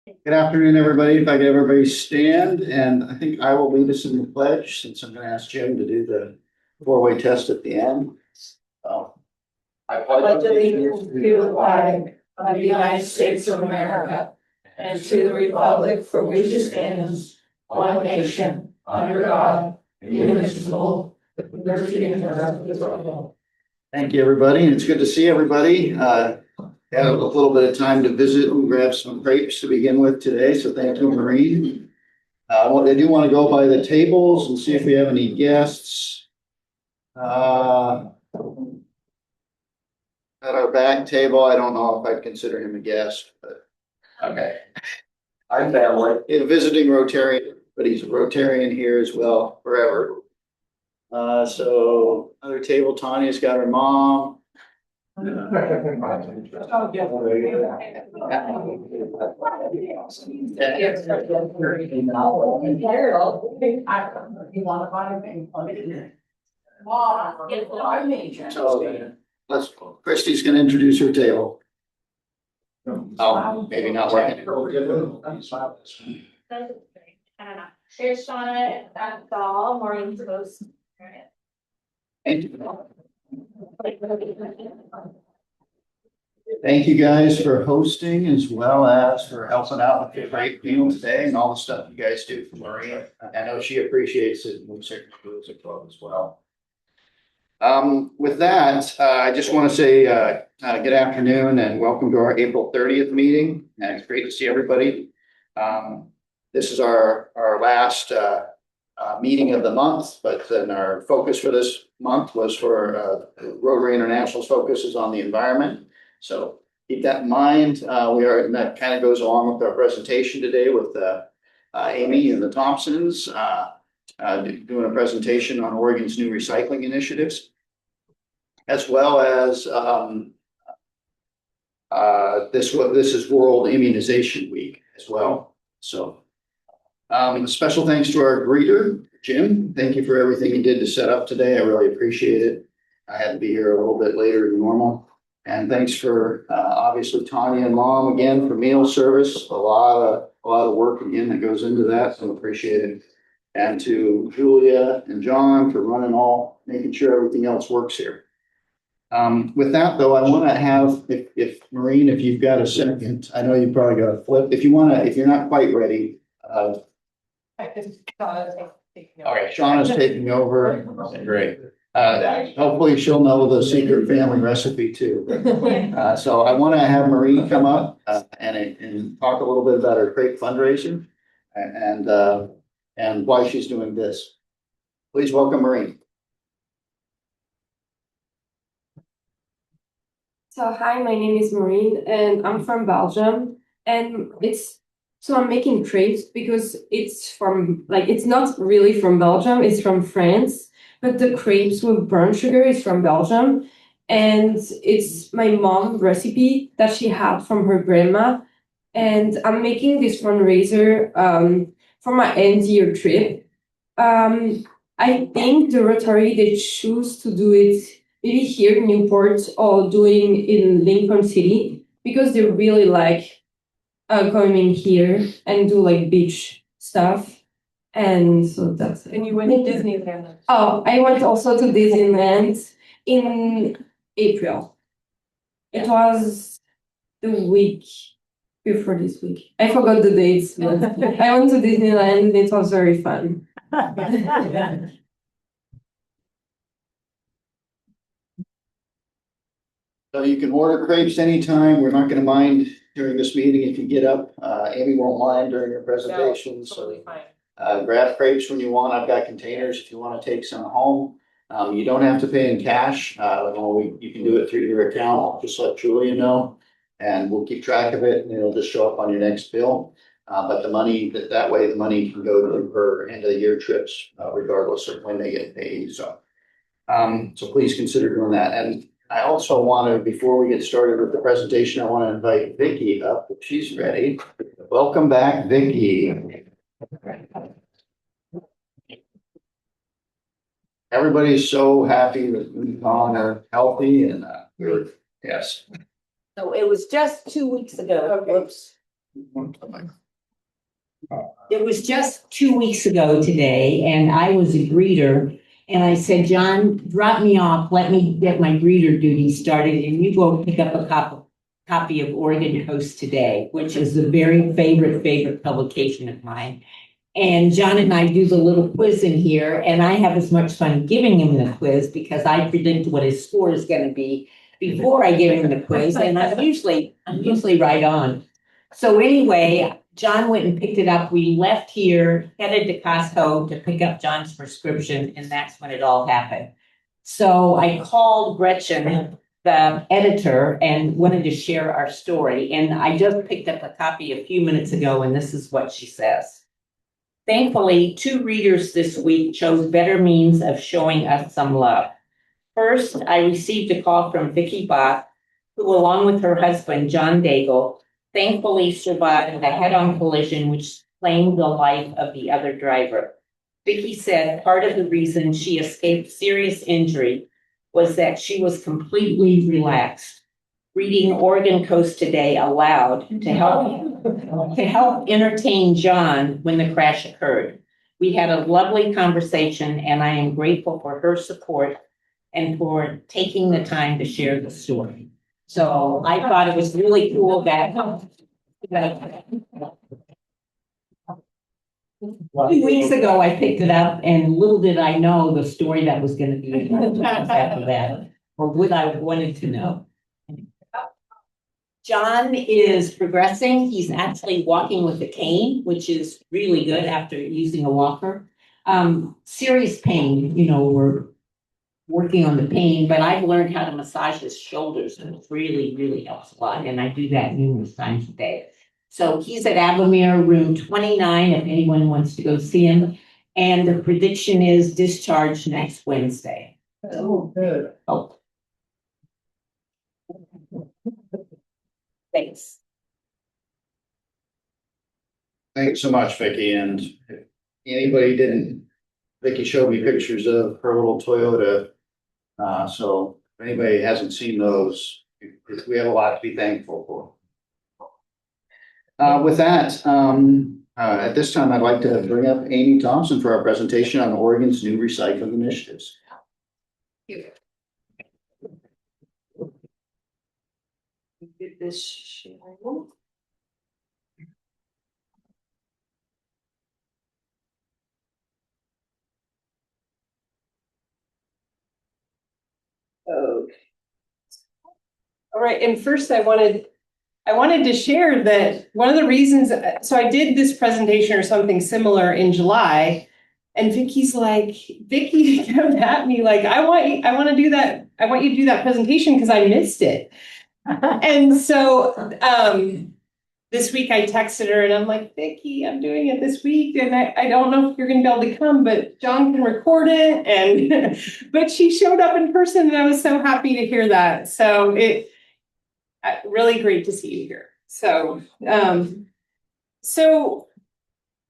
Good afternoon, everybody. If I could everybody stand, and I think I will lead us in the pledge since I'm going to ask Jim to do the four-way test at the end. I pledge allegiance to the flag of the United States of America and to the republic for which it stands, one nation, under God, indivisible, with liberty and justice for all. Thank you, everybody, and it's good to see everybody. Had a little bit of time to visit and grab some crepes to begin with today, so thank you, Maureen. I do want to go by the tables and see if we have any guests. At our back table, I don't know if I'd consider him a guest, but okay. I'm family. A visiting Rotarian, but he's a Rotarian here as well, forever. So other table, Tanya's got her mom. You want to buy anything? So Christy's gonna introduce her table. Oh, maybe not working. I don't know. Here's Shauna, that's all, Maureen's host. Thank you guys for hosting as well as for helping out with the great meal today and all the stuff you guys do for Maureen. I know she appreciates it and we certainly do as a club as well. With that, I just want to say good afternoon and welcome to our April 30th meeting. And it's great to see everybody. This is our last meeting of the month, but then our focus for this month was for Rotary International's focus is on the environment. So keep that in mind. And that kind of goes along with our presentation today with Aimee and the Thompsons doing a presentation on Oregon's new recycling initiatives, as well as this is World Immunization Week as well. So special thanks to our greeter, Jim. Thank you for everything you did to set up today. I really appreciate it. I had to be here a little bit later than normal. And thanks for obviously Tanya and Mom again for meal service. A lot of work again that goes into that. So appreciate it. And to Julia and John for making sure everything else works here. With that though, I want to have if Maureen, if you've got a second, I know you probably got a flip. If you're not quite ready. Okay, Shauna's taking over. Great. Hopefully she'll know the secret family recipe too. So I want to have Maureen come up and talk a little bit about her crepe fundraiser and why she's doing this. Please welcome Maureen. So hi, my name is Maureen and I'm from Belgium, and I'm making crepes because it's not really from Belgium, it's from France, but the crepes with brown sugar is from Belgium, and it's my mom's recipe that she had from her grandma, and I'm making this fundraiser for my end year trip. I think the Rotary, they choose to do it maybe here in Newport or doing in Lincoln City because they really like coming here and do like beach stuff. And so that's it. And you went to Disneyland. Oh, I went also to Disneyland in April. It was the week before this week. I forgot the dates, but I went to Disneyland and it was very fun. So you can order crepes anytime. We're not going to mind during this meeting if you get up. Aimee won't mind during your presentation. No, totally fine. Grab crepes when you want. I've got containers if you want to take some home. You don't have to pay in cash. You can do it through your account. Just let Julia know, and we'll keep track of it, and it'll just show up on your next bill. But the money that way, the money can go to her end of the year trips, regardless of when they get paid. So please consider doing that. And I also want to, before we get started with the presentation, I want to invite Vicki up if she's ready. Welcome back, Vicki. Everybody's so happy that we've gone are healthy and yes. So it was just 2 weeks ago. Okay. Whoops. It was just 2 weeks ago today, and I was a greeter. And I said, John, drop me off. Let me get my greeter duty started, and you go pick up a copy of Oregon Coast Today, which is a very favorite publication of mine. And John and I do the little quiz in here, and I have as much fun giving him the quiz because I predict what his score is going to be before I give him the quiz, and I'm usually right on. So anyway, John went and picked it up. We left here, headed to Costco to pick up John's prescription, and that's when it all happened. So I called Gretchen, the editor, and wanted to share our story. And I just picked up a copy a few minutes ago, and this is what she says. Thankfully, 2 readers this week chose better means of showing us some love. First, I received a call from Vicki Bach, who, along with her husband, John Daigle, thankfully survived a head-on collision which claimed the life of the other driver. Vicki said part of the reason she escaped serious injury was that she was completely relaxed, reading Oregon Coast Today aloud to help entertain John when the crash occurred. We had a lovely conversation, and I am grateful for her support and for taking the time to share the story. So I thought it was really cool that 2 weeks ago I picked it up, and little did I know the story that was going to be after that, or would I have wanted to know. John is progressing. He's actually walking with a cane, which is really good after using a walker. Serious pain, we're working on the pain, but I've learned how to massage his shoulders, and it really helps a lot. And I do that numerous times a day. So he's at Avamere, room 29, if anyone wants to go see him. And the prediction is discharge next Wednesday. Oh, good. Oh. Thanks. Thanks so much, Vicki. And if anybody didn't, Vicki showed me pictures of her little Toyota. So if anybody hasn't seen those, we have a lot to be thankful for. With that, at this time, I'd like to bring up Aimee Thompson for our presentation on Oregon's new recycling initiatives. Get this sharing. Okay. All right, and first I wanted to share that one of the reasons, so I did this presentation or something similar in July, and Vicki's like, Vicki kept at me like, I want you to do that presentation because I missed it. And so this week I texted her and I'm like, Vicki, I'm doing it this week, and I don't know if you're gonna be able to come, but John can record it. And but she showed up in person, and I was so happy to hear that. So really great to see you here. So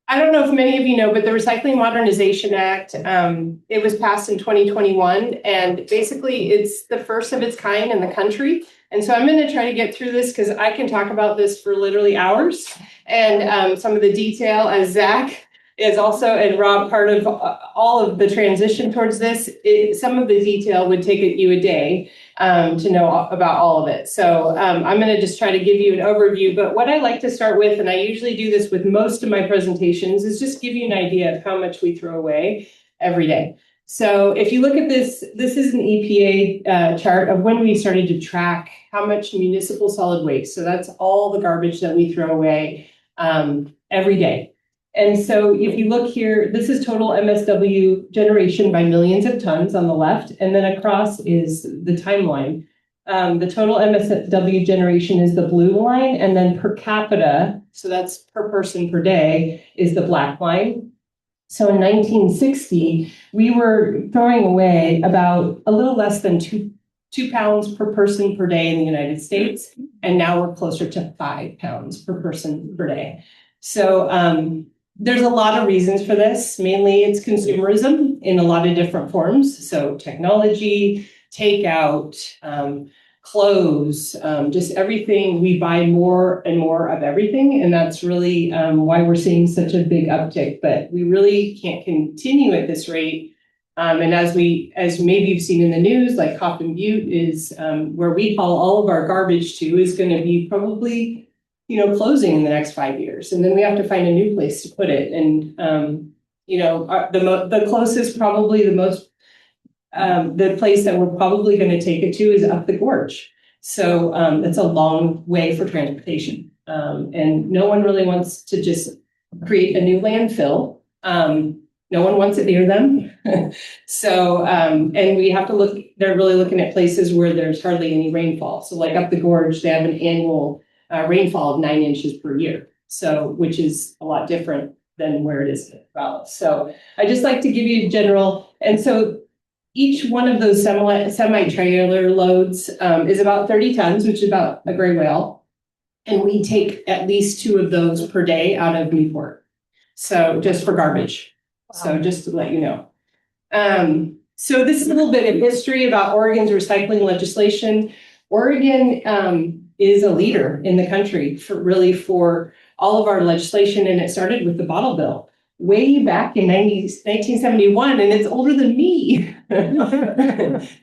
I don't know if many of you know, but the Recycling Modernization Act, it was passed in 2021, and basically it's the first of its kind in the country. And so I'm going to try to get through this because I can talk about this for literally hours, and some of the detail, as Zach is also, and Rob, part of all of the transition towards this. Some of the detail would take you a day to know about all of it. So I'm going to just try to give you an overview. But what I like to start with, and I usually do this with most of my presentations, is just give you an idea of how much we throw away every day. So if you look at this, this is an EPA chart of when we started to track how much municipal solid waste. So that's all the garbage that we throw away every day. And so if you look here, this is total MSW generation by millions of tons on the left, and then across is the timeline. The total MSW generation is the blue line, and then per capita, so that's per person per day, is the black line. So in 1960, we were throwing away about a little less than two pounds per person per day in the United States, and now we're closer to 5 pounds per person per day. So there's a lot of reasons for this. Mainly it's consumerism in a lot of different forms. So technology, takeout, clothes, just everything. We buy more and more of everything. And that's really why we're seeing such a big uptick. But we really can't continue at this rate. And as maybe you've seen in the news, like Coffin Butte is where we haul all of our garbage to is going to be probably, closing in the next 5 years. And then we have to find a new place to put it. And, the closest, probably the place that we're probably going to take it to is up the gorge. So it's a long way for transportation. And no one really wants to just create a new landfill. No one wants it near them. So, and we have to they're really looking at places where there's hardly any rainfall. So like up the gorge, they have an annual rainfall of 9 inches per year. So, which is a lot different than where it is in the valley. So I just like to give you a general, and so each one of those semi-trailer loads is about 30 tons, which is about a gray whale. And we take at least 2 of those per day out of Newport. So just for garbage. So just to let you know. So this is a little bit of history about Oregon's recycling legislation. Oregon is a leader in the country for all of our legislation, and it started with the bottle bill way back in 1971, and it's older than me.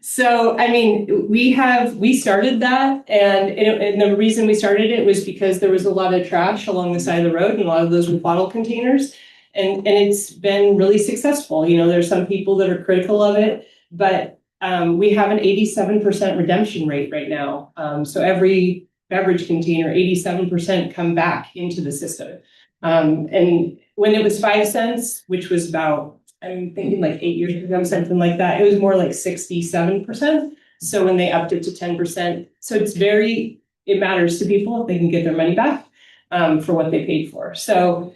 So, I mean, we started that, and the reason we started it was because there was a lot of trash along the side of the road, and a lot of those were bottle containers. And it's been really successful. There's some people that are critical of it, but we have an 87% redemption rate right now. So every beverage container, 87% come back into the system. And when it was 5 cents, which was about, I'm thinking like 8 years ago, something like that, it was more like 67%. So when they upped it to 10%, so it matters to people if they can get their money back for what they paid for. So,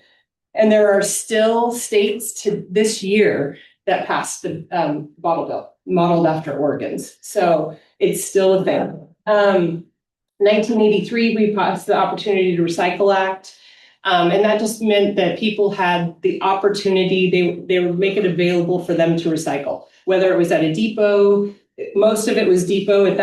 and there are still states to this year that passed the bottle bill, modeled after Oregon's. So it's still a thing. 1983, we passed the Opportunity to Recycle Act. And that just meant that people had the opportunity, they would make it available for them to recycle, whether it was at a depot. Most of it was depot at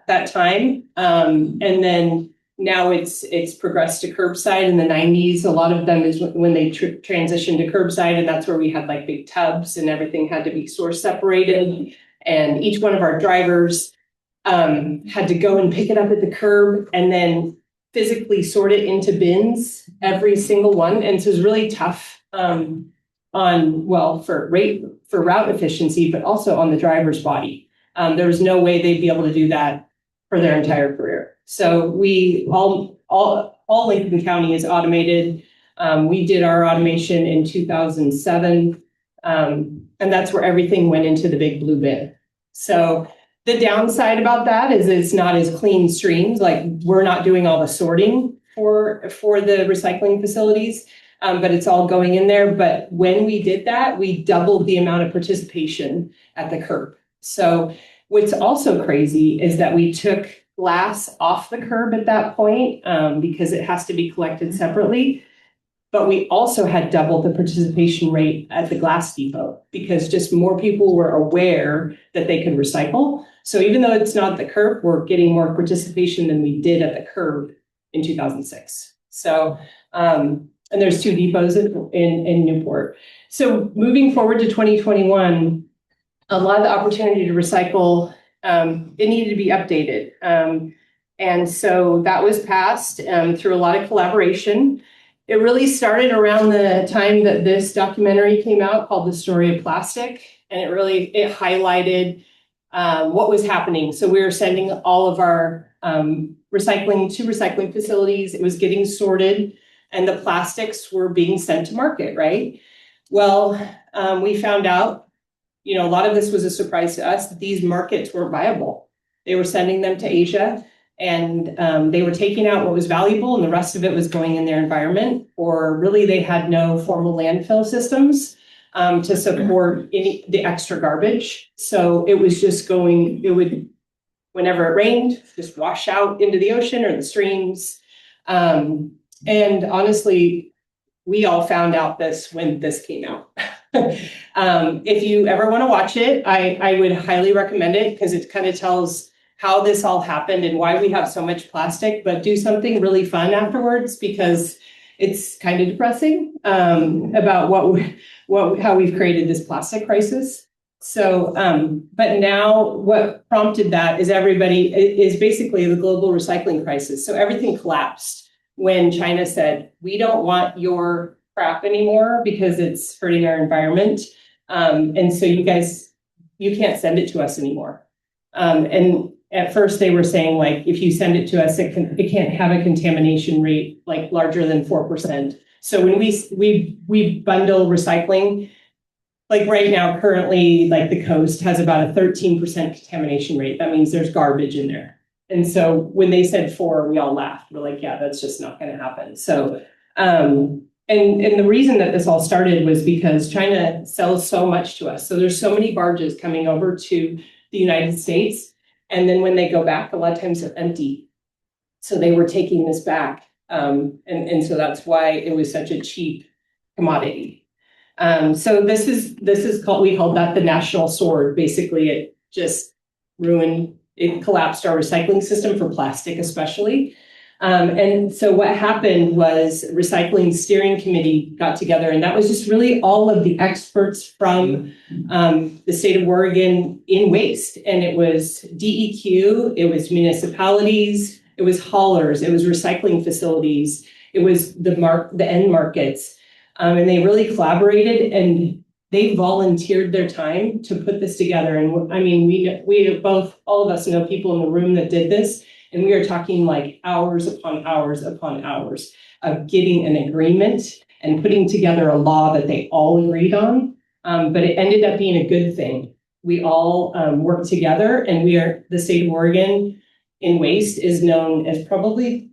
that time. And then now it's progressed to curbside in the 90s. A lot of them is when they transitioned to curbside, and that's where we had like big tubs and everything had to be source separated. And each one of our drivers had to go and pick it up at the curb and then physically sort it into bins, every single one. And so it was really tough for route efficiency, but also on the driver's body. There was no way they'd be able to do that for their entire career. So all Lincoln County is automated. We did our automation in 2007. And that's where everything went into the big blue bin. So the downside about that is it's not as clean streams. Like we're not doing all the sorting for the recycling facilities, but it's all going in there. But when we did that, we doubled the amount of participation at the curb. So what's also crazy is that we took glass off the curb at that point because it has to be collected separately. But we also had double the participation rate at the glass depot because just more people were aware that they could recycle. So even though it's not the curb, we're getting more participation than we did at the curb in 2006. So, and there's 2 depots in Newport. So moving forward to 2021, a lot of the opportunity to recycle, it needed to be updated. And so that was passed through a lot of collaboration. It really started around the time that this documentary came out called The Story of Plastic. And it highlighted what was happening. So we were sending all of our recycling to recycling facilities. It was getting sorted and the plastics were being sent to market, right? Well, we found out, a lot of this was a surprise to us that these markets weren't viable. They were sending them to Asia. And they were taking out what was valuable and the rest of it was going in their environment, or really they had no formal landfill systems to support the extra garbage. So it was just whenever it rained, just wash out into the ocean or the streams. And honestly, we all found out this when this came out. If you ever want to watch it, I would highly recommend it because it kind of tells how this all happened and why we have so much plastic, but do something really fun afterwards because it's kind of depressing about how we've created this plastic crisis. So, but now what prompted that is basically the global recycling crisis. So everything collapsed when China said, we don't want your crap anymore because it's hurting our environment. And so you can't send it to us anymore. And at first they were saying, like, if you send it to us, it can't have a contamination rate like larger than 4%. So when we bundle recycling, like right now, currently, like the coast has about a 13% contamination rate. That means there's garbage in there. And so when they said 4, we all laughed. We're like, yeah, that's just not going to happen. So, and the reason that this all started was because China sells so much to us. So there's so many barges coming over to the United States. And then when they go back, a lot of times they're empty. So they were taking this back. And so that's why it was such a cheap commodity. So this is called, we called that the national sword. Basically, it just it collapsed our recycling system for plastic, especially. And so what happened was Recycling Steering Committee got together, and that was just really all of the experts from the state of Oregon in waste. And it was DEQ, it was municipalities, it was haulers, it was recycling facilities, it was the end markets. And they really collaborated and they volunteered their time to put this together. And I mean, all of us know people in the room that did this. And we are talking like hours upon hours upon hours of getting an agreement and putting together a law that they all agreed on. But it ended up being a good thing. We all worked together, and the state of Oregon in waste is known as probably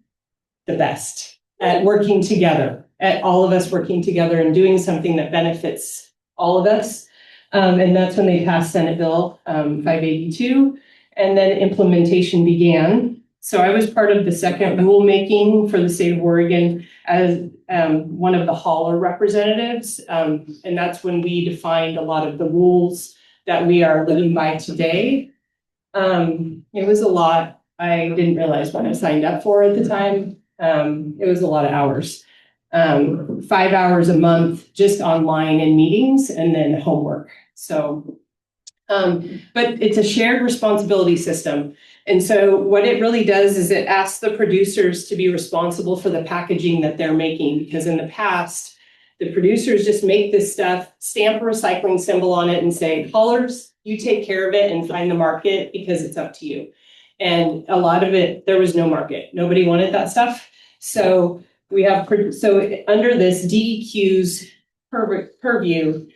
the best at working together, at all of us working together and doing something that benefits all of us. And that's when they passed Senate Bill 582, and then implementation began. So I was part of the second rulemaking for the state of Oregon as one of the hauler representatives. And that's when we defined a lot of the rules that we are living by today. It was a lot. I didn't realize what I signed up for at the time. It was a lot of hours. 5 hours a month just online in meetings and then homework. So, but it's a shared responsibility system. And so what it really does is it asks the producers to be responsible for the packaging that they're making, because in the past, the producers just make this stuff, stamp a recycling symbol on it and say, haulers, you take care of it and find the market because it's up to you. And a lot of it, there was no market. Nobody wanted that stuff. So under this, DEQ's purview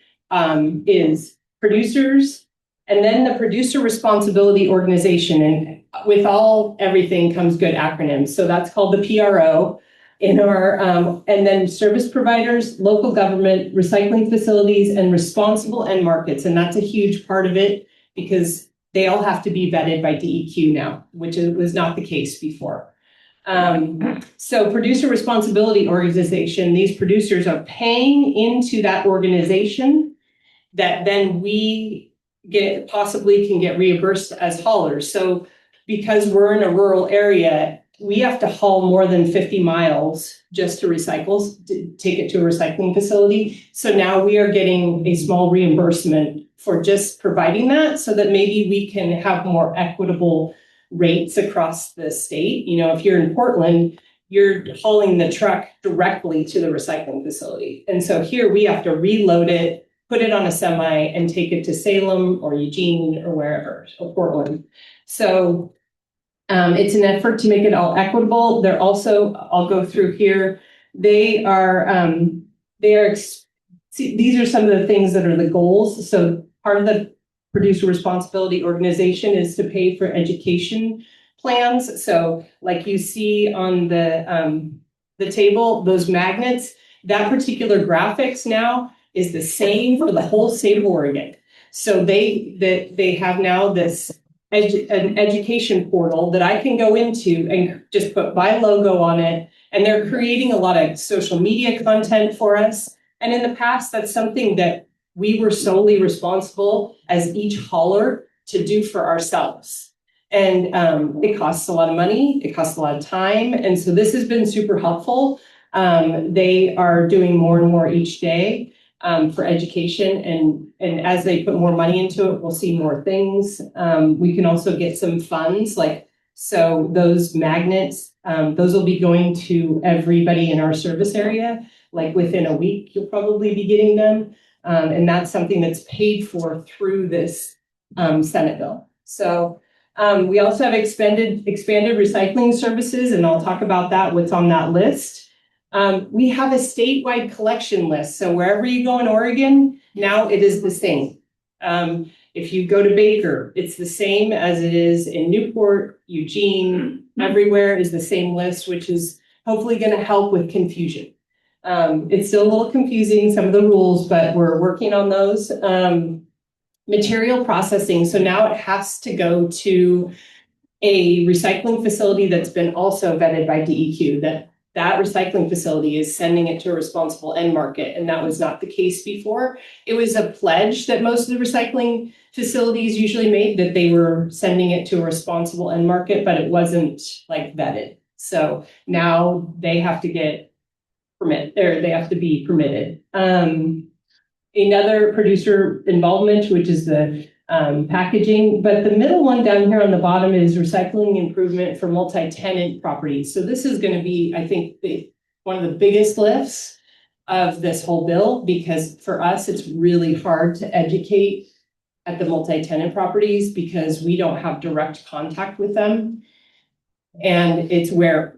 is producers, and then the producer responsibility organization. And with everything comes good acronyms. So that's called the PRO in our, and then service providers, local government, recycling facilities, and responsible end markets. And that's a huge part of it because they all have to be vetted by DEQ now, which was not the case before. So producer responsibility organization, these producers are paying into that organization that then we possibly can get reimbursed as haulers. So because we're in a rural area, we have to haul more than 50 miles just to take it to a recycling facility. So now we are getting a small reimbursement for just providing that so that maybe we can have more equitable rates across the state. You know, if you're in Portland, you're hauling the truck directly to the recycling facility. And so here we have to reload it, put it on a semi and take it to Salem or Eugene or wherever, or Portland. So it's an effort to make it all equitable. They're also, I'll go through here. These are some of the things that are the goals. So part of the producer responsibility organization is to pay for education plans. So like you see on the table, those magnets, that particular graphics now is the same for the whole state of Oregon. So they have now this an education portal that I can go into and just put my logo on it. And they're creating a lot of social media content for us. And in the past, that's something that we were solely responsible as each hauler to do for ourselves. And it costs a lot of money, it costs a lot of time. And so this has been super helpful. They are doing more and more each day for education. And as they put more money into it, we'll see more things. We can also get some funds, like, so those magnets, those will be going to everybody in our service area. Like within a week, you'll probably be getting them. And that's something that's paid for through this Senate bill. So we also have expanded recycling services, and I'll talk about that, what's on that list. We have a statewide collection list. So wherever you go in Oregon, now it is the same. If you go to Baker, it's the same as it is in Newport, Eugene, everywhere is the same list, which is hopefully going to help with confusion. It's still a little confusing, some of the rules, but we're working on those. Material processing. So now it has to go to a recycling facility that's been also vetted by DEQ, that recycling facility is sending it to a responsible end market. And that was not the case before. It was a pledge that most of the recycling facilities usually made, that they were sending it to a responsible end market, but it wasn't like vetted. So now they have to get they have to be permitted. Another producer involvement, which is the packaging, but the middle one down here on the bottom is recycling improvement for multi-tenant properties. So this is going to be, I think, one of the biggest lifts of this whole bill, because for us, it's really hard to educate at the multi-tenant properties because we don't have direct contact with them. And it's where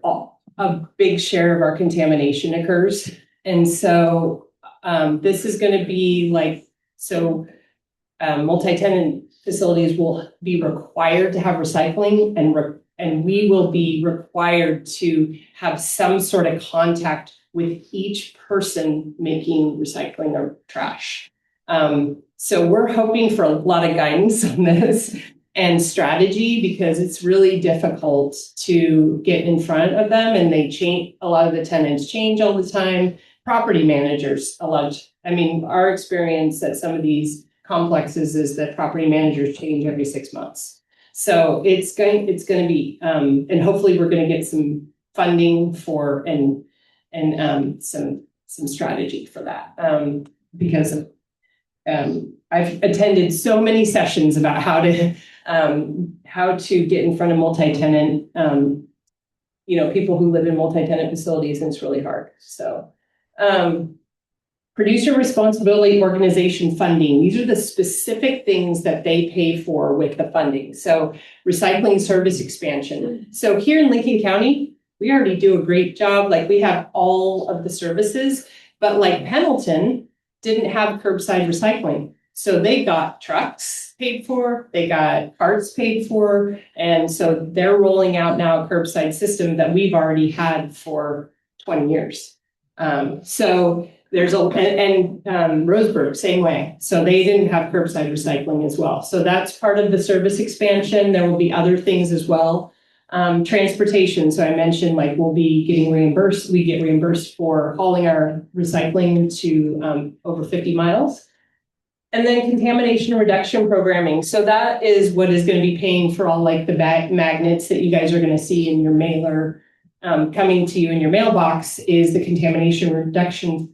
a big share of our contamination occurs. And so this is going to be like, so multi-tenant facilities will be required to have recycling, and we will be required to have some sort of contact with each person making recycling or trash. So we're hoping for a lot of guidance on this and strategy, because it's really difficult to get in front of them, and they change. A lot of the tenants change all the time. Property managers, our experience at some of these complexes is that property managers change every 6 months. So it's going to be, and hopefully we're going to get some funding for and some strategy for that, because I've attended so many sessions about how to get in front of multi-tenant, people who live in multi-tenant facilities, and it's really hard. So. Producer responsibility organization funding. These are the specific things that they pay for with the funding. So recycling service expansion. So here in Lincoln County, we already do a great job. Like, we have all of the services, but like Pendleton didn't have curbside recycling. So they got trucks paid for, they got carts paid for. And so they're rolling out now a curbside system that we've already had for 20 years. So there's Roseburg, same way. So they didn't have curbside recycling as well. So that's part of the service expansion. There will be other things as well. Transportation. So I mentioned, like, we'll be getting reimbursed. We get reimbursed for hauling our recycling to over 50 miles. And then contamination reduction programming. So that is what is going to be paying for all, like, the magnets that you guys are going to see in your mailer. Coming to you in your mailbox is the contamination reduction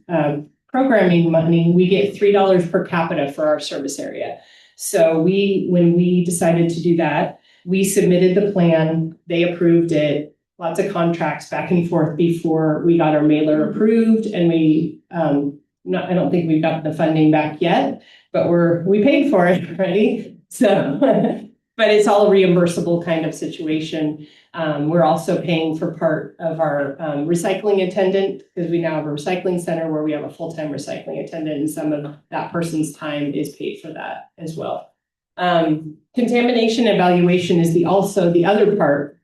programming money. We get $3 per capita for our service area. So when we decided to do that, we submitted the plan, they approved it, lots of contracts back and forth before we got our mailer approved. And I don't think we've got the funding back yet, but we paid for it already. So, but it's all a reimbursable kind of situation. We're also paying for part of our recycling attendant, because we now have a recycling center where we have a full-time recycling attendant, and some of that person's time is paid for that as well. Contamination evaluation is also the other part.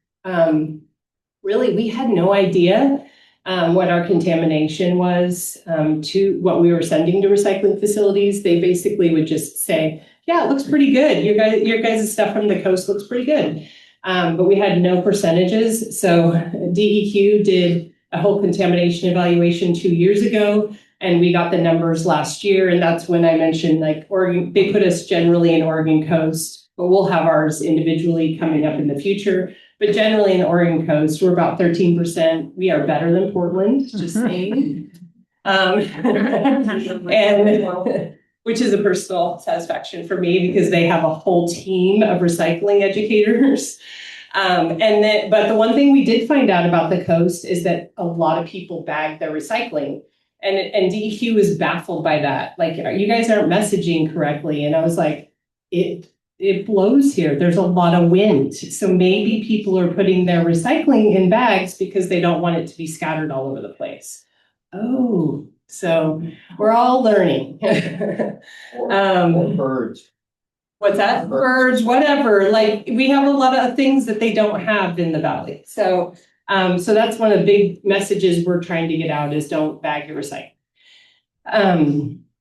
Really, we had no idea what our contamination was to what we were sending to recycling facilities. They basically would just say, yeah, it looks pretty good. Your guys' stuff from the coast looks pretty good. But we had no percentages. So DEQ did a whole contamination evaluation 2 years ago, and we got the numbers last year. And that's when I mentioned, like, Oregon, they put us generally in Oregon coast. but we'll have ours individually coming up in the future. But generally in the Oregon coast, we're about 13%. We are better than Portland, just saying. And which is a personal satisfaction for me because they have a whole team of recycling educators. But the one thing we did find out about the coast is that a lot of people bag their recycling. And DEQ was baffled by that. Like, you guys aren't messaging correctly. And I was like, it blows here. There's a lot of wind. So maybe people are putting their recycling in bags because they don't want it to be scattered all over the place. Oh, so we're all learning. Or birds. What's that? Birds, whatever. Like, we have a lot of things that they don't have in the valley. So that's one of the big messages we're trying to get out is don't bag your recycling.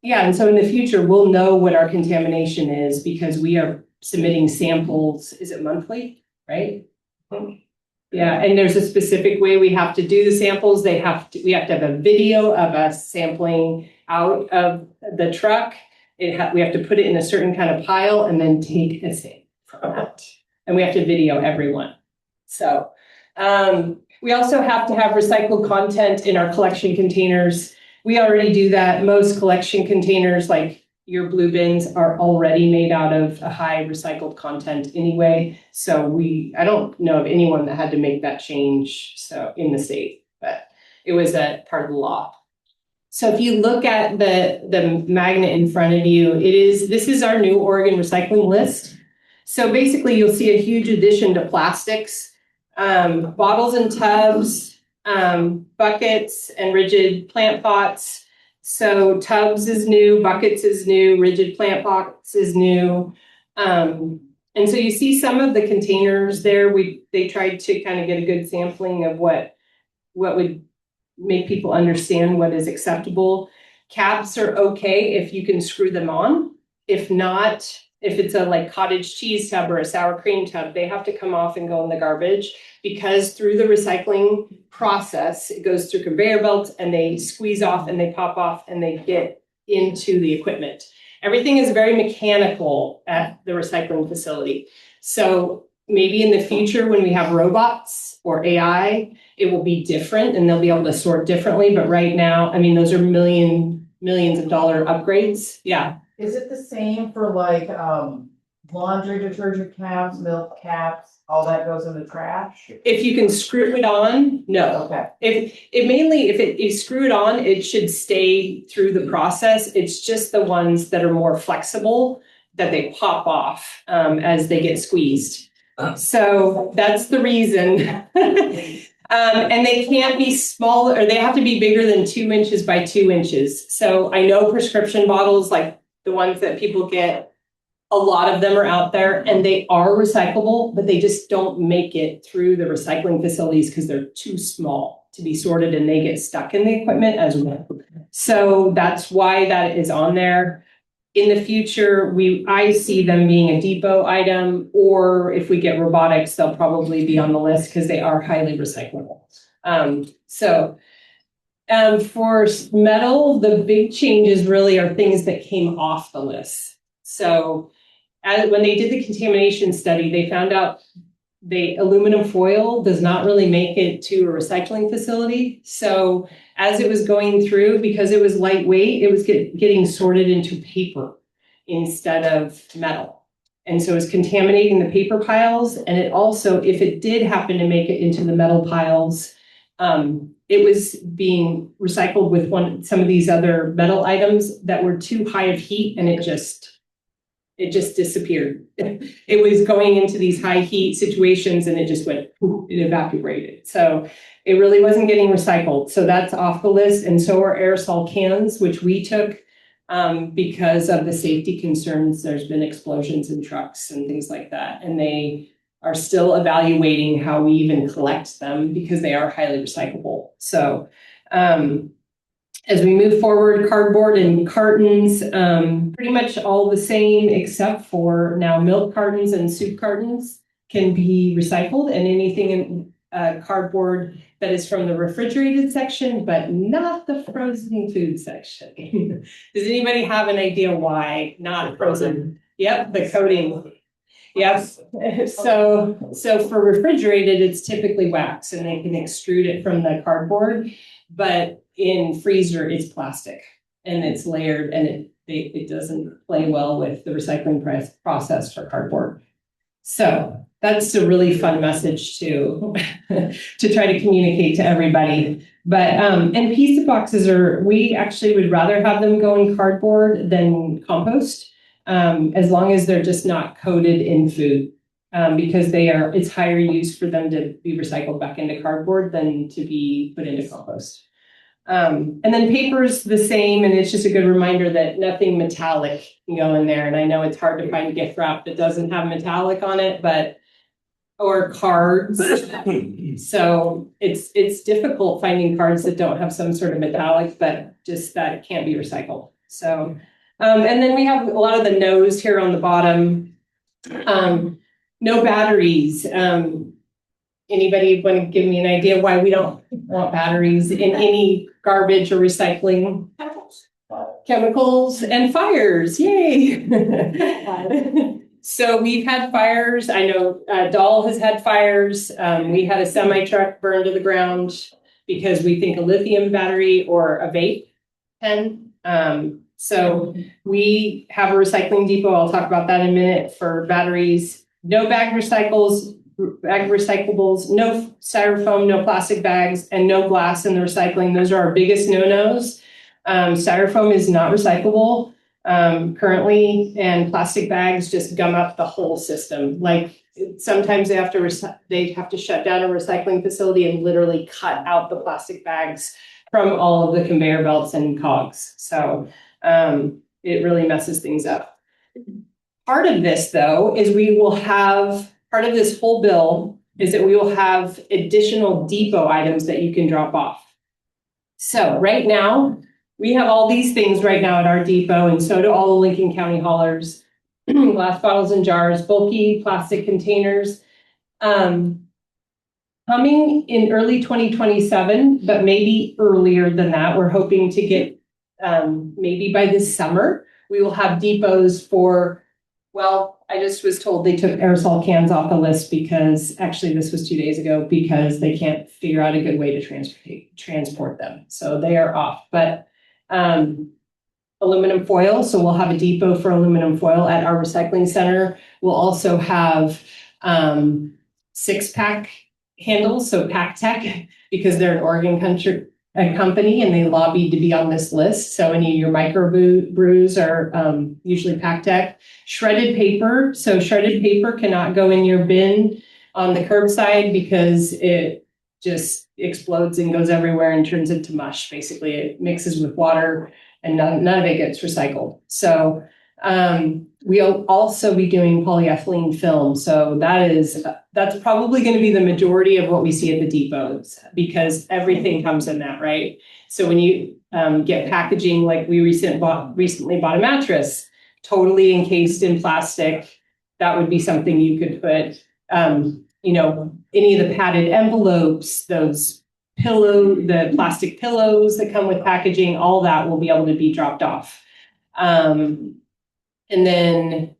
Yeah, and so in the future, we'll know what our contamination is because we are submitting samples, is it monthly, right? Yeah, and there's a specific way we have to do the samples. We have to have a video of us sampling out of the truck. We have to put it in a certain kind of pile and then take a sample from that. And we have to video everyone. So we also have to have recycled content in our collection containers. We already do that. Most collection containers, like your blue bins, are already made out of a high recycled content anyway. So I don't know of anyone that had to make that change in the state, but it was a part of the law. So if you look at the magnet in front of you, this is our new Oregon recycling list. So basically you'll see a huge addition to plastics, bottles and tubs, buckets and rigid plant pots. So tubs is new, buckets is new, rigid plant pots is new. And so you see some of the containers there. They tried to kind of get a good sampling of what would make people understand what is acceptable. Caps are okay if you can screw them on. If not, if it's a like cottage cheese tub or a sour cream tub, they have to come off and go in the garbage because through the recycling process, it goes through conveyor belts and they squeeze off and they pop off and they get into the equipment. Everything is very mechanical at the recycling facility. So maybe in the future when we have robots or AI, it will be different and they'll be able to sort differently. But right now, I mean, those are millions of dollar upgrades. Yeah. Is it the same for like laundry detergent caps, milk caps, all that goes in the trash? If you can screw it on, no. Okay. If you screw it on, it should stay through the process. It's just the ones that are more flexible that they pop off as they get squeezed. So that's the reason. And they can't be smaller, or they have to be bigger than 2 inches by 2 inches. So I know prescription bottles, like the ones that people get, a lot of them are out there and they are recyclable, but they just don't make it through the recycling facilities because they're too small to be sorted and they get stuck in the equipment as well. So that's why that is on there. In the future, I see them being a depot item, or if we get robotics, they'll probably be on the list because they are highly recyclable. For metal, the big changes really are things that came off the list. So when they did the contamination study, they found out the aluminum foil does not really make it to a recycling facility. So as it was going through, because it was lightweight, it was getting sorted into paper instead of metal. And so it's contaminating the paper piles. And it also, if it did happen to make it into the metal piles, it was being recycled with some of these other metal items that were too high of heat, and it just disappeared. It was going into these high heat situations and it just went, it evaporated. So it really wasn't getting recycled. So that's off the list. And so are aerosol cans, which we took because of the safety concerns. There's been explosions in trucks and things like that. And they are still evaluating how we even collect them because they are highly recyclable. So as we move forward, cardboard and cartons, pretty much all the same, except for now milk cartons and soup cartons can be recycled, and anything in cardboard that is from the refrigerated section, but not the frozen food section. Does anybody have an idea why not frozen? Yep, the coating. Yes, so for refrigerated, it's typically wax and they can extrude it from the cardboard. But in freezer, it's plastic and it's layered and it doesn't play well with the recycling process for cardboard. So that's a really fun message to try to communicate to everybody. But and pizza boxes we actually would rather have them go in cardboard than compost, as long as they're just not coated in food, because it's higher use for them to be recycled back into cardboard than to be put into compost. And then paper's the same, and it's just a good reminder that nothing metallic can go in there. And I know it's hard to find gift wrap that doesn't have metallic on it, or cards. So it's difficult finding cards that don't have some sort of metallic, but just that it can't be recycled. So, and then we have a lot of the no's here on the bottom. No batteries. Anybody want to give me an idea why we don't want batteries in any garbage or recycling? Chemicals and fires, yay. So we've had fires. I know Dahl has had fires. We had a semi truck burned to the ground because we think a lithium battery or a vape pen. So we have a recycling depot. I'll talk about that in a minute for batteries. No bag recyclables, no styrofoam, no plastic bags, and no glass in the recycling. Those are our biggest no-nos. Styrofoam is not recyclable currently, and plastic bags just gum up the whole system. Like sometimes they have to shut down a recycling facility and literally cut out the plastic bags from all of the conveyor belts and cogs. So it really messes things up. Part of this, though, is part of this whole bill is that we will have additional depot items that you can drop off. So right now, we have all these things right now at our depot, and so do all the Lincoln County haulers. Glass bottles and jars, bulky plastic containers. Coming in early 2027, but maybe earlier than that. We're hoping to get, maybe by this summer, we will have depots for, I just was told they took aerosol cans off the list because, actually this was 2 days ago, because they can't figure out a good way to transport them. So they are off, but aluminum foil. So we'll have a depot for aluminum foil at our recycling center. We'll also have 6-pack handles, so Pack Tech, because they're an Oregon company and they lobbied to be on this list. So any of your micro brews are usually Pack Tech. Shredded paper. So shredded paper cannot go in your bin on the curbside because it just explodes and goes everywhere and turns into mush. Basically, it mixes with water and none of it gets recycled. So we'll also be doing polyethylene film. So that's probably going to be the majority of what we see at the depots because everything comes in that, right? So when you get packaging, like we recently bought a mattress, totally encased in plastic, that would be something you could put, any of the padded envelopes, the plastic pillows that come with packaging, all that will be able to be dropped off. And then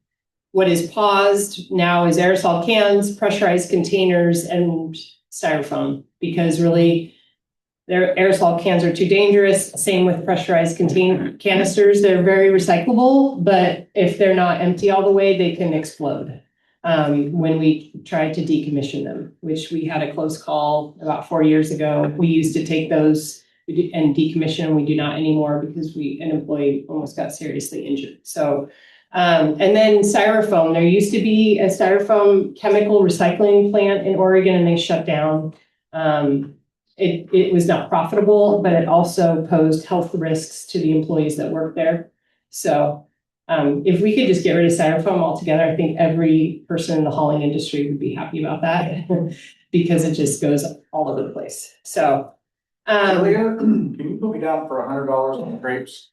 what is paused now is aerosol cans, pressurized containers, and styrofoam, because really their aerosol cans are too dangerous. Same with pressurized canisters. They're very recyclable, but if they're not empty all the way, they can explode. When we tried to decommission them, which we had a close call about 4 years ago. We used to take those and decommission them. We do not anymore because an employee almost got seriously injured. So, and then styrofoam. There used to be a styrofoam chemical recycling plant in Oregon and they shut down. It was not profitable, but it also posed health risks to the employees that work there. So if we could just get rid of styrofoam altogether, I think every person in the hauling industry would be happy about that because it just goes all over the place. So, Julia, can you put me down for $100 on crepes?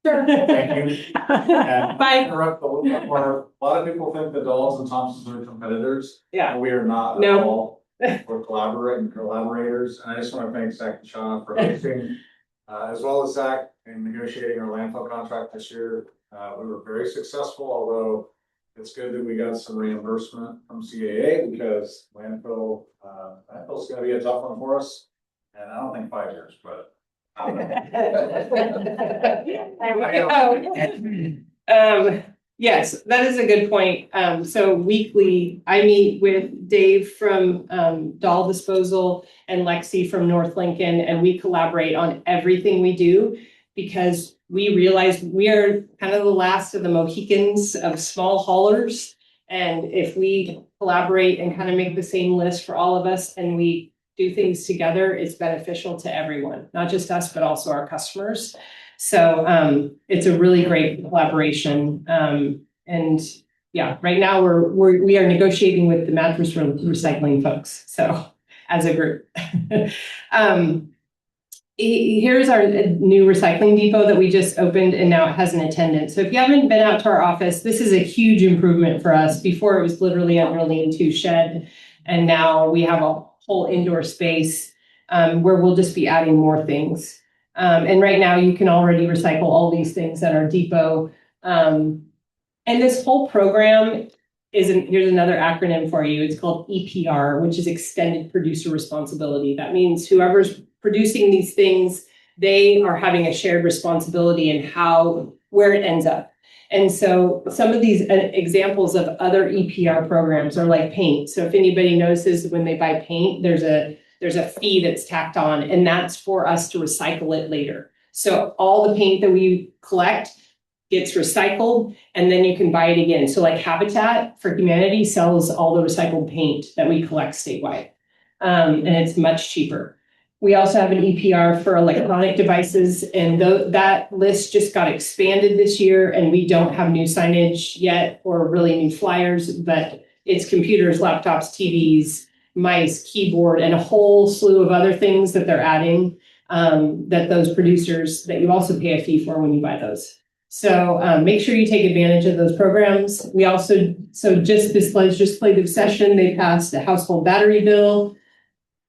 Sure. Thank you. And Bye. interrupt a little bit more. A lot of people think the Dolls and Thompsons are competitors. Yeah. We are not No. at all. We're collaborators. And I just want to thank Zach and Shauna for hosting, as well as Zach in negotiating our landfill contract this year. We were very successful, although it's good that we got some reimbursement from CAA because landfill's gonna be a tough one for us. And I don't think 5 years, but. Yes, that is a good point. So weekly, I meet with Dave from Doll Disposal and Lexi from North Lincoln, and we collaborate on everything we do because we realize we are kind of the last of the Mohicans of small haulers. And if we collaborate and kind of make the same list for all of us and we do things together, it's beneficial to everyone, not just us, but also our customers. So it's a really great collaboration. And yeah, right now we are negotiating with the mattress recycling folks. So as a group, here's our new recycling depot that we just opened and now it has an attendant. So if you haven't been out to our office, this is a huge improvement for us. Before it was literally a lean-to shed. And now we have a whole indoor space where we'll just be adding more things. And right now you can already recycle all these things at our depot. And this whole program here's another acronym for you. It's called EPR, which is Extended Producer Responsibility. That means whoever's producing these things, they are having a shared responsibility in where it ends up. And so some of these examples of other EPR programs are like paint. So if anybody notices when they buy paint, there's a fee that's tacked on, and that's for us to recycle it later. So all the paint that we collect gets recycled, and then you can buy it again. So like Habitat for Humanity sells all the recycled paint that we collect statewide, and it's much cheaper. We also have an EPR for electronic devices, and that list just got expanded this year, and we don't have new signage yet or really new flyers, but it's computers, laptops, TVs, mice, keyboard, and a whole slew of other things that they're adding that those producers, that you also pay a fee for when you buy those. So make sure you take advantage of those programs. We also, just this legislative session, they passed a household battery bill.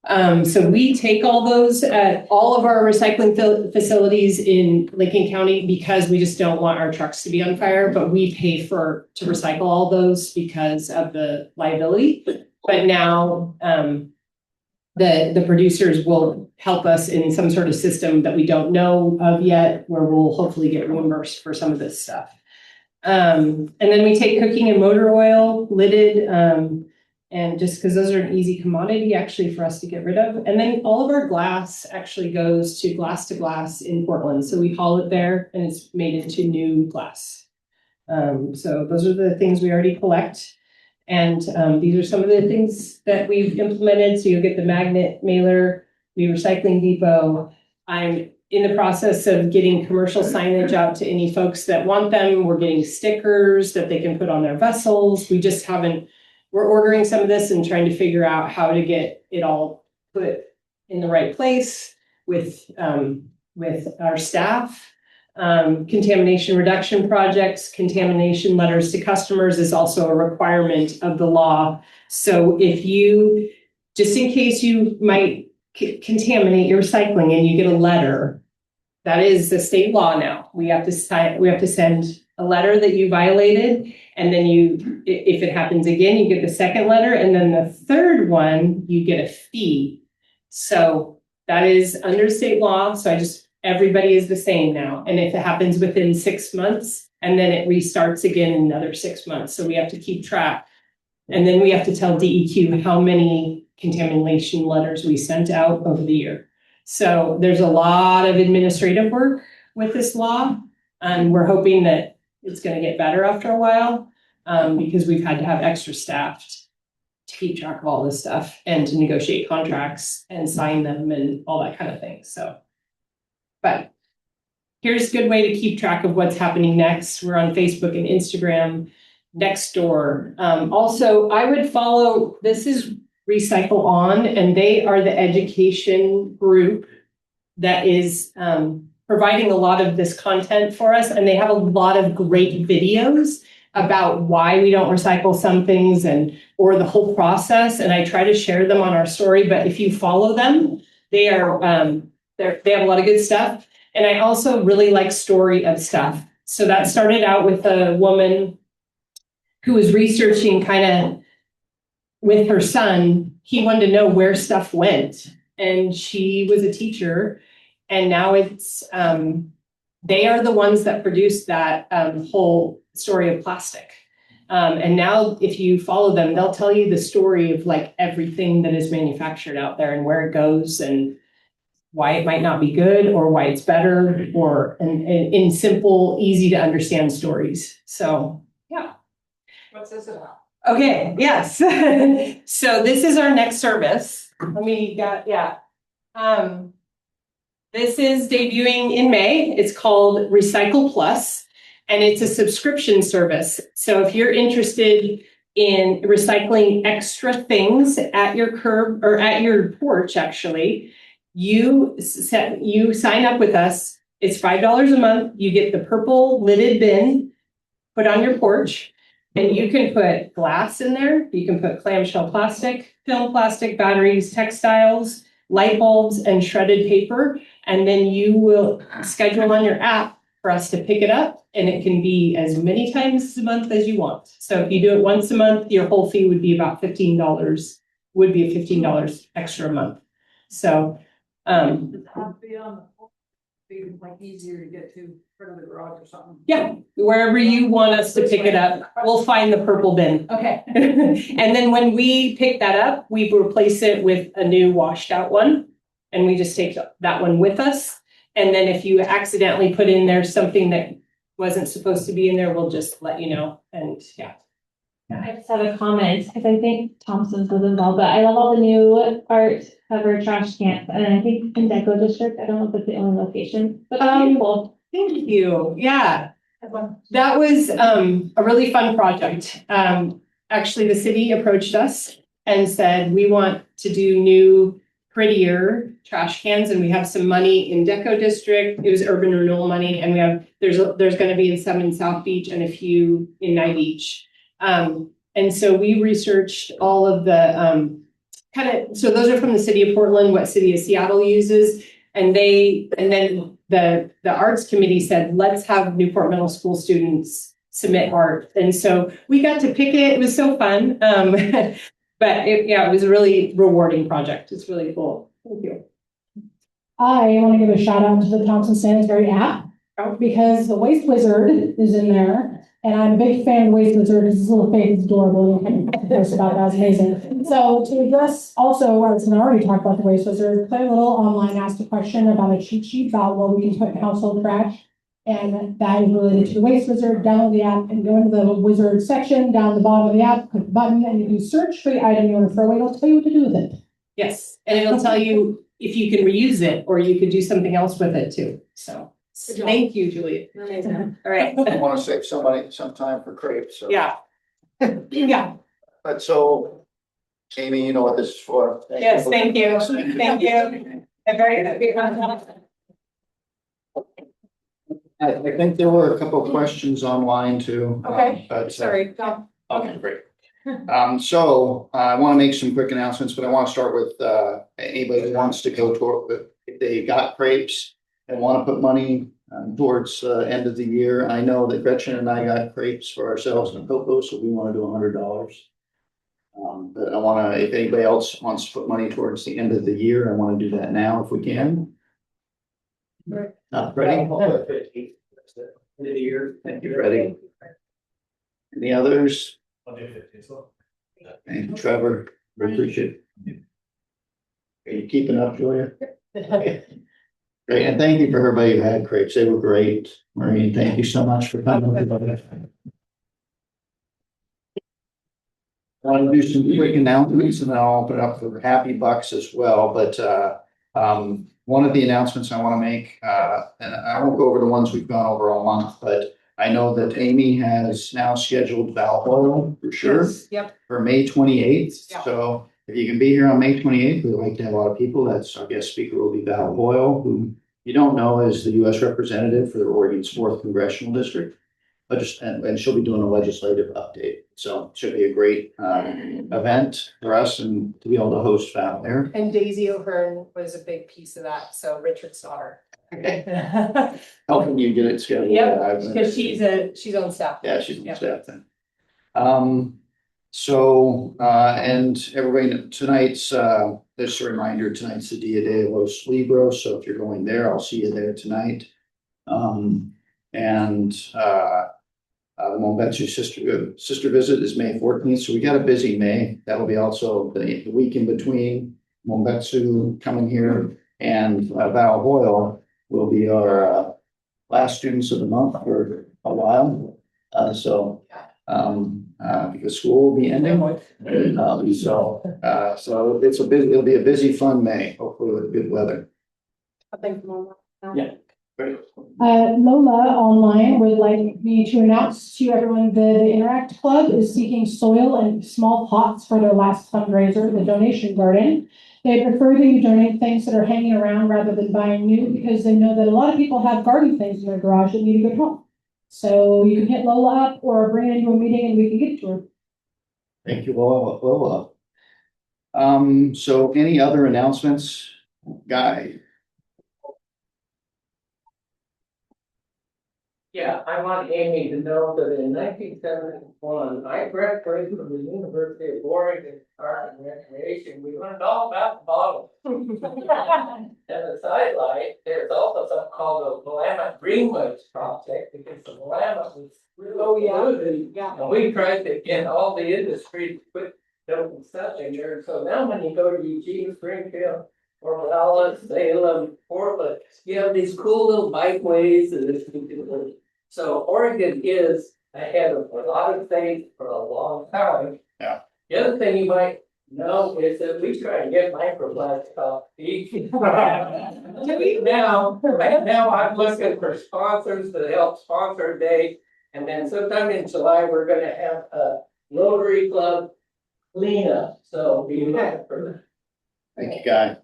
So we take all those at all of our recycling facilities in Lincoln County because we just don't want our trucks to be on fire, but we pay to recycle all those because of the liability. But now the producers will help us in some sort of system that we don't know of yet, where we'll hopefully get reimbursed for some of this stuff. And then we take cooking and motor oil, lidded, and just because those are an easy commodity actually for us to get rid of. And then all of our glass actually goes to glass in Portland. So we haul it there and it's made into new glass. So those are the things we already collect. And these are some of the things that we've implemented. So you'll get the magnet mailer, new recycling depot. I'm in the process of getting commercial signage out to any folks that want them. We're getting stickers that they can put on their vessels. We're ordering some of this and trying to figure out how to get it all put in the right place with our staff. Contamination reduction projects, contamination letters to customers is also a requirement of the law. So if you, just in case you might contaminate your recycling and you get a letter, that is the state law now. We have to send a letter that you violated, and then if it happens again, you get the second letter, and then the third one, you get a fee. So that is under state law. So everybody is the same now. And if it happens within 6 months, and then it restarts again in another 6 months. So we have to keep track. And then we have to tell DEQ how many contamination letters we sent out over the year. So there's a lot of administrative work with this law. And we're hoping that it's going to get better after a while because we've had to have extra staff to keep track of all this stuff and to negotiate contracts and sign them and all that kind of thing. But here's a good way to keep track of what's happening next. We're on Facebook and Instagram, Nextdoor. Also, I would follow, this is Recycle On, and they are the education group that is providing a lot of this content for us. And they have a lot of great videos about why we don't recycle some things or the whole process. And I try to share them on our story, but if you follow them, they have a lot of good stuff. And I also really like Story of Stuff. So that started out with a woman who was researching kind of with her son. He wanted to know where stuff went, and she was a teacher, and now it's they are the ones that produced that whole story of plastic. And now if you follow them, they'll tell you the story of like everything that is manufactured out there and where it goes and why it might not be good or why it's better, or in simple, easy to understand stories. So yeah. What's this about? Okay, yes. So this is our next service. This is debuting in May. It's called Recycle Plus, and it's a subscription service. So if you're interested in recycling extra things at your curb or at your porch, actually, you sign up with us. It's $5 a month. You get the purple lidded bin put on your porch, and you can put glass in there. You can put clamshell plastic, film plastic, batteries, textiles, light bulbs, and shredded paper. And then you will schedule on your app for us to pick it up, and it can be as many times a month as you want. So if you do it once a month, your whole fee would be about $15, would be $15 extra a month. So, Be like easier to get to front of the garage or something. yeah, wherever you want us to pick it up, we'll find the purple bin. Okay. And then when we pick that up, we replace it with a new washed out one, and we just take that one with us. And then if you accidentally put in there something that wasn't supposed to be in there, we'll just let you know. And yeah. I just have a comment, because I think Thompson's was involved, but I love all the new art cover trash cans, and I think in Deco District, I don't know if it's the only location, but it's beautiful. Thank you. Yeah. That was a really fun project. Actually, the city approached us and said, we want to do new, prettier trash cans, and we have some money in Deco District. It was urban renewal money, and we have there's going to be some in South Beach and a few in Nye Beach. And so we researched all of the so those are from the city of Portland, what city of Seattle uses. And then the arts committee said, let's have Newport Middle School students submit art. And so we got to pick it. It was so fun. But it was a really rewarding project. It's really cool. Thank you. I want to give a shout out to the Thompson Sanitary app because the Waste Wizard is in there. And I'm a big fan of the Waste Wizard because his little face is adorable. And you can post about that. It's amazing. So to address also, I was going to already talk about the Waste Wizard, Claire Little online asked a question about a cheat sheet about what we can put in household trash. And that is related to the Waste Wizard. Download the app and go into the Wizard section down the bottom of the app, click the button, and you can search for the item you want to throw away. It'll tell you what to do with it. Yes. And it'll tell you if you can reuse it or you could do something else with it too. So thank you, Julia. Amazing. All right. I want to save somebody some time for crepes, so. Yeah. Yeah. But so, Aimee, you know what this is for. Yes, thank you. Thank you. I'm very happy. I think there were a couple of questions online too. Okay. But, Sorry, go. okay, great. So I want to make some quick announcements, but I want to start with, anybody who wants to go toward, if they got crepes and want to put money towards the end of the year. I know that Gretchen and I got crepes for ourselves and cocoa, so we want to do $100. But I want to, if anybody else wants to put money towards the end of the year, I want to do that now if we can. Not ready? End of the year. Thank you, Freddie. Any others? I'll do 50 as well. Thank you, Trevor. We appreciate it. Are you keeping up, Julia? Great, and thank you for everybody who had crepes. They were great. Maureen, thank you so much for coming. I want to do some quick announcements and then I'll open it up for Happy Bucks as well. But one of the announcements I want to make, and I won't go over the ones we've gone over all month, but I know that Aimee has now scheduled Val Oil for sure. Yes, yep. For May 28th. Yeah. So if you can be here on May 28th, we'd like to have a lot of people. That's our guest speaker will be Val Boyle, who you don't know is the U.S. representative for the Oregon's 4th Congressional District. But and she'll be doing a legislative update. So it should be a great event for us and to be able to host Val there. And Daisy O'Hearn was a big piece of that, so Richard's daughter. Helping you get it scheduled. Yep, because she's on staff. Yeah, she's on staff then. And everybody, tonight's, just a reminder, tonight's the Dia de los Libros, so if you're going there, I'll see you there tonight. The Mombetsu sister visit is May 14th, so we got a busy May. That'll be also the week in between Mombetsu coming here, and Val Hoyle will be our last students of the month for a while. Because school will be ending. So it'll be a busy, fun May, hopefully with good weather. Yeah. Great. Lola online would like me to announce to everyone the Interact Club is seeking soil and small pots for their last fundraiser, the donation garden. They prefer that you donate things that are hanging around rather than buying new, because they know that a lot of people have garden things in their garage that need a good home. So you can hit Lola up or bring it into a meeting and we can get it to her. Thank you, Lola. So any other announcements, Guy? Yeah, I want Aimee to know that in 1971, I graduated from the University of Oregon Art and Recreation. We learned all about the bottle. And a sidelight, there's also something called the Willamette Greenways Project, because the Willamette was really polluted. And we tried to get all the industry to quit dumping stuff in there. So now when you go to Eugene, Springfield, or Dallas, Salem, Portland, you have these cool little bikeways and this. So Oregon is ahead of a lot of things for a long time. Yeah. The other thing you might know is that we try and get microplastic off the beach. Now I'm looking for sponsors to help sponsor a day. And then sometime in July, we're gonna have a Rotary Club cleanup. So be looking for that. Thank you, Guy.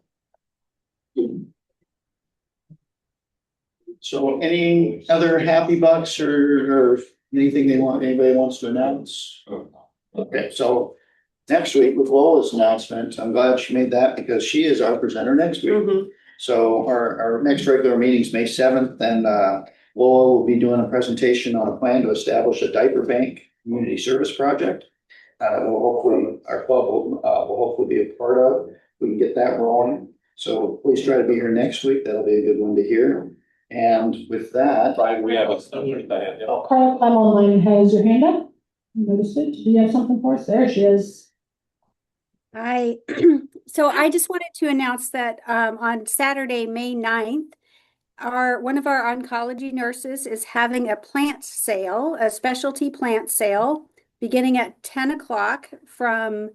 So any other happy bucks or anything anybody wants to announce? Okay, so next week with Lola's announcement, I'm glad she made that because she is our presenter next week. So our next regular meeting is May 7th, and Lola will be doing a presentation on a plan to establish a diaper bank community service project. Our club will hopefully be a part of. We can get that rolling. So please try to be here next week. That'll be a good one to hear. And with that. Brian, we have a summary. Carl, I'm online, has your hand up? Noticed it. Do you have something for us? There she is. Hi. So I just wanted to announce that on Saturday, May 9th, one of our oncology nurses is having a plant sale, a specialty plant sale, beginning at 10 o'clock from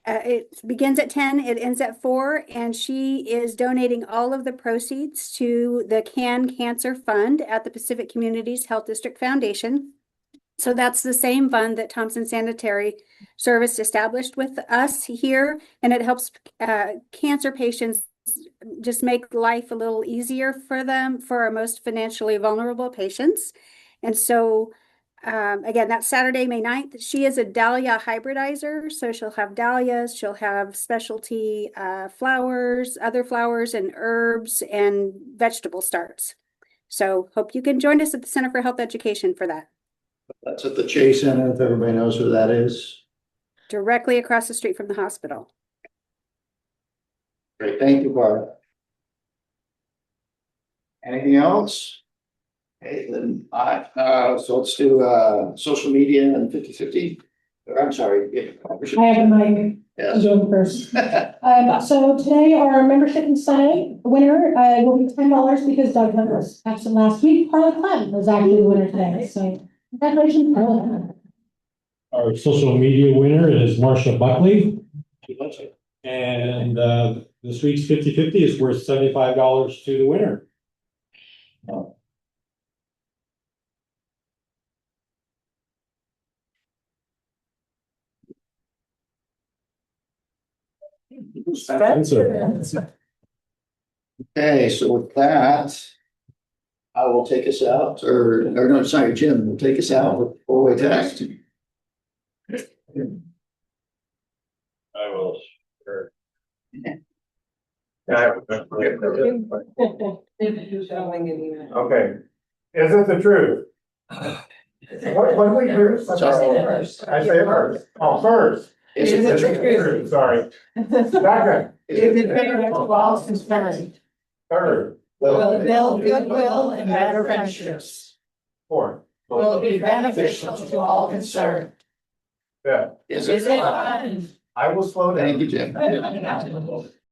it begins at 10, it ends at 4, and she is donating all of the proceeds to the Cancer Fund at the Pacific Communities Health District Foundation. So that's the same fund that Thompson Sanitary Service established with us here, and it helps cancer patients just make life a little easier for them, for our most financially vulnerable patients. And so again, that's Saturday, May 9th. She is a dahlia hybridizer, so she'll have dahlias, she'll have specialty flowers, other flowers and herbs and vegetable starts. So hope you can join us at the Center for Health Education for that. That's at the Chase Center, if everybody knows who that is. Directly across the street from the hospital. Great, thank you, Barbara. Anything else? Okay, then so let's do social media and 50/50. I'm sorry. I have the mic. Yes. I'm doing first. So today our membership incentive winner will be $10 because Doug Hunters absent last week. Carla Clem was actually the winner today. So congratulations, Carla. Our social media winner is Marsha Buckley. And this week's 50/50 is worth $75 to the winner. Okay, so with that, I will take us out, or no, sorry, Jim will take us out with four-way text. I will. Sure. Okay, is it the truth What do we do? Sorry. I say first. Oh, first. Is it Sorry. Second. Is it fair to all concerned? Third. Will it build goodwill and better friendships? Fourth. Will it be beneficial to all concerned? Fifth. Is Is it fun? I will slow down. Thank you, Jim.